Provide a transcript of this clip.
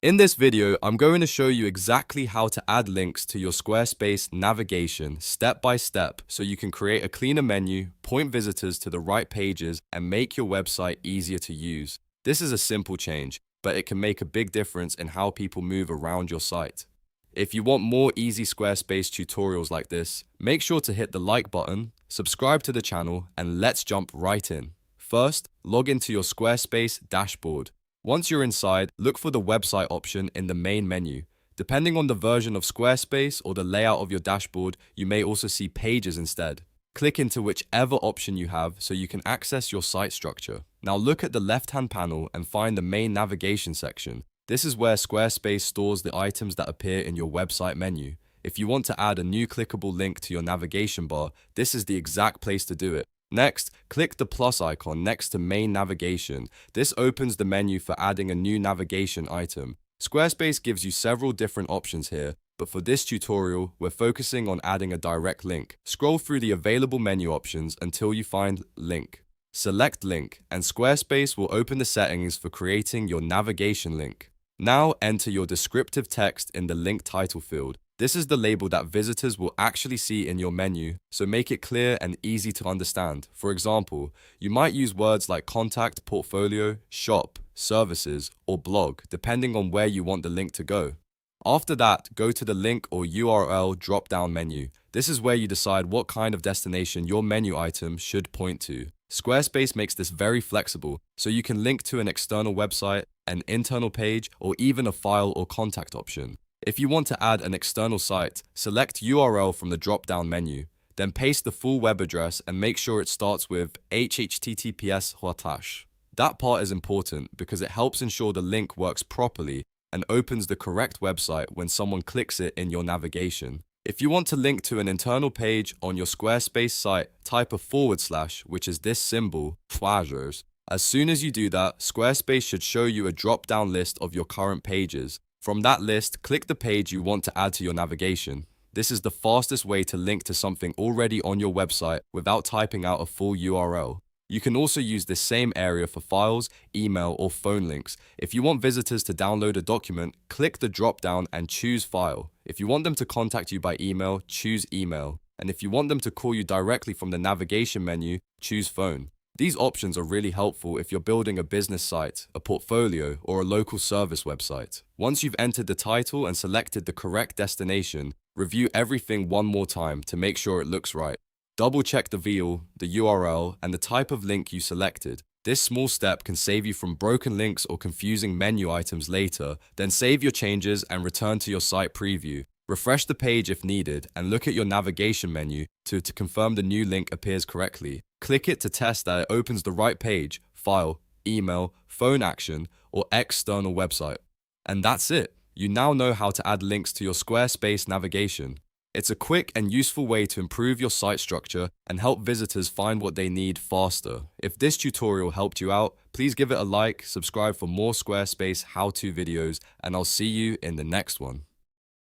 In this video, I'm going to show you exactly how to add links to your Squarespace navigation step by step so you can create a cleaner menu, point visitors to the right pages, and make your website easier to use. This is a simple change, but it can make a big difference in how people move around your site. If you want more easy Squarespace tutorials like this, make sure to hit the like button, subscribe to the channel, and let's jump right in. First, log into your Squarespace dashboard. Once you're inside, look for the website option in the main menu. Depending on the version of Squarespace or the layout of your dashboard, you may also see pages instead. Click into whichever option you have so you can access your site structure. Now look at the left-hand panel and find the main navigation section. This is where Squarespace stores the items that appear in your website menu. If you want to add a new clickable link to your navigation bar, this is the exact place to do it. Next, click the plus icon next to main navigation. This opens the menu for adding a new navigation item. Squarespace gives you several different options here, but for this tutorial, we're focusing on adding a direct link. Scroll through the available menu options until you find Link. Select Link, and Squarespace will open the settings for creating your navigation link. Now enter your descriptive text in the link title field. This is the label that visitors will actually see in your menu, so make it clear and easy to understand. For example, you might use words like contact, portfolio, shop, services, or blog, depending on where you want the link to go. After that, go to the link or URL drop-down menu. This is where you decide what kind of destination your menu item should point to. Squarespace makes this very flexible, so you can link to an external website, an internal page, or even a file or contact option. If you want to add an external site, select URL from the drop-down menu, then paste the full web address and make sure it starts with https://. That part is important because it helps ensure the link works properly and opens the correct website when someone clicks it in your navigation. If you want to link to an internal page on your Squarespace site, type a /, which is this symbol, /. As soon as you do that, Squarespace should show you a drop-down list of your current pages. From that list, click the page you want to add to your navigation. This is the fastest way to link to something already on your website without typing out a full URL. You can also use this same area for files, email, or phone links. If you want visitors to download a document, click the drop-down and choose File. If you want them to contact you by email, choose Email. And if you want them to call you directly from the navigation menu, choose Phone. These options are really helpful if you're building a business site, a portfolio, or a local service website. Once you've entered the title and selected the correct destination, review everything one more time to make sure it looks right. Double-check the VL, the URL, and the type of link you selected. This small step can save you from broken links or confusing menu items later. Then save your changes and return to your site preview. Refresh the page if needed and look at your navigation menu to confirm the new link appears correctly. Click it to test that it opens the right page, file, email, phone action, or external website. And that's it. You now know how to add links to your Squarespace navigation. It's a quick and useful way to improve your site structure and help visitors find what they need faster. If this tutorial helped you out, please give it a like, subscribe for more Squarespace how-to videos, and I'll see you in the next one.